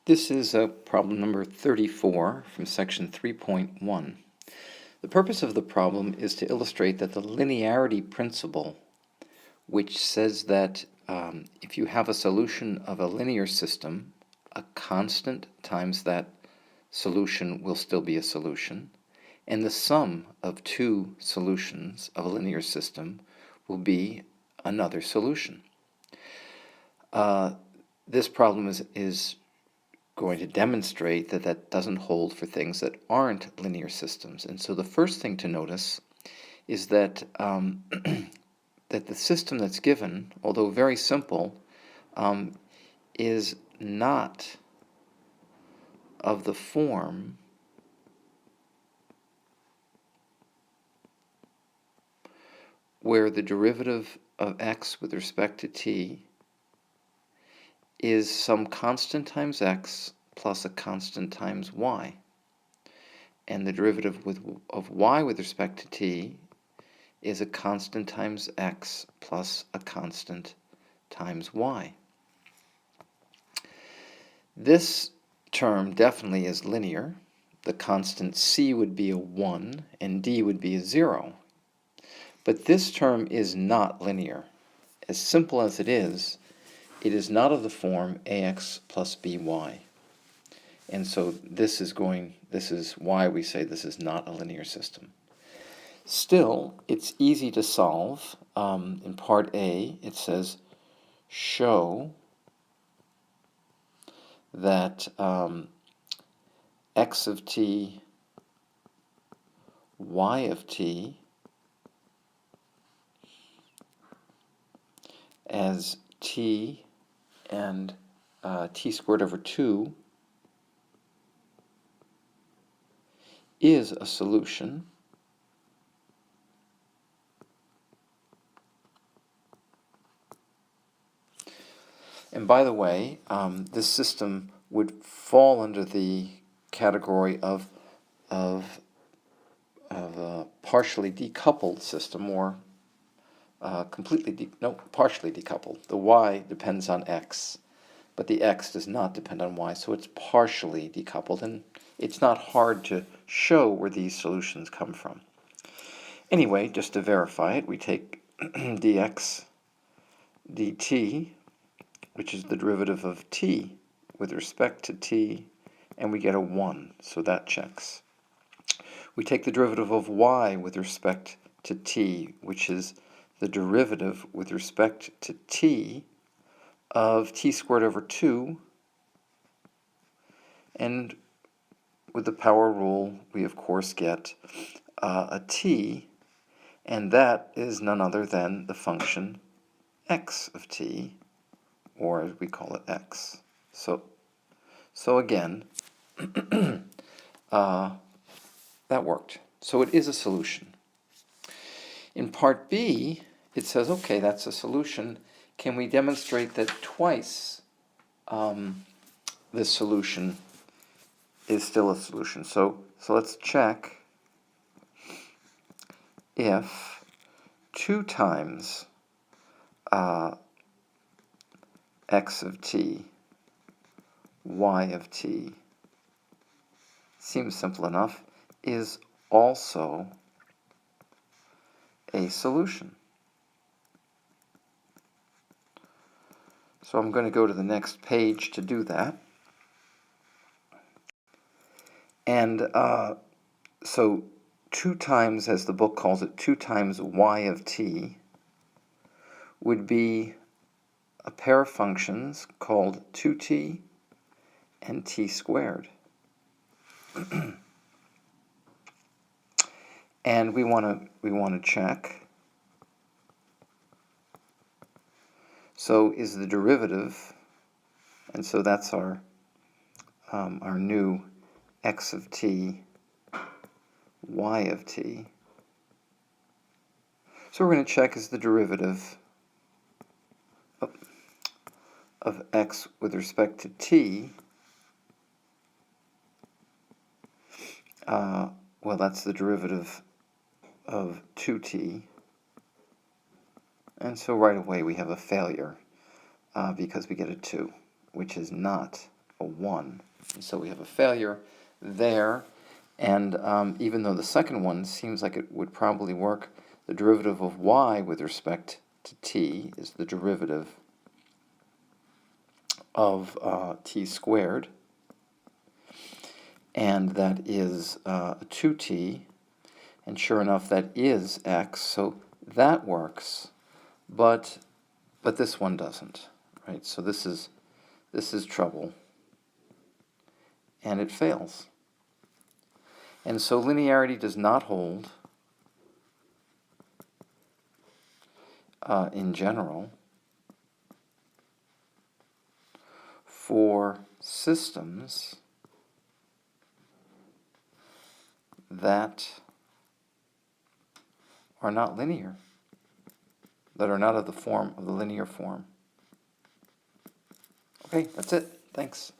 This is problem number 34 from section 3.1. The purpose of the problem is to illustrate that the linearity principle, which says that if you have a solution of a linear system, a constant times that solution will still be a solution, and the sum of two solutions of a linear system will be another solution. This problem is going to demonstrate that that doesn't hold for things that aren't linear systems. And so the first thing to notice is that that the system that's given, although very simple, is not of the form where the derivative of x with respect to t is some constant times x plus a constant times y. And the derivative of y with respect to t is a constant times x plus a constant times y. This term definitely is linear. The constant c would be a 1 and d would be a 0. But this term is not linear. As simple as it is not of the form ax plus by. And so this is why we say this is not a linear system. Still, it's easy to solve. In part A, it says, show that x of t, y of t, as t and t squared over 2 is a solution and by the way, this system would fall under the category of a partially decoupled system, or partially decoupled. The y depends on x, but the x does not depend on y, so it's partially decoupled, and it's not hard to show where these solutions come from. Anyway, just to verify it, we take dx dt, which is the derivative of t with respect to t, and we get a 1, so that checks. We take the derivative of y with respect to t, which is the derivative with respect to t of t squared over 2, and with the power rule we of course get a t, and that is none other than the function x of t, or as we call it x. So again, that worked. So it is a solution. In part B, it says, okay, that's a solution. Can we demonstrate that twice this solution is still a solution? So let's check if 2 times x of t, y of t, seems simple enough, is also a solution. So I'm going to go to the next page to do that. And so 2 times, as the book calls it, 2 times y of t would be a pair of functions called 2t and t squared. And we want to check. So is the derivative, and so that's our new x of t, y of t. So we're going to check is the derivative of x with respect to t. Well, that's the derivative of 2t. And so right away we have a failure because we get a 2, which is not a 1. And so we have a failure there. And even though the second one seems like it would probably work, the derivative of y with respect to t is the derivative of t squared. And that is 2t. And sure enough, that is x. So that works. But this one doesn't. Right? So this is trouble. And it fails. And so linearity does not hold in general for systems that are not linear, that are not of the form of the linear form. Okay, that's it. Thanks.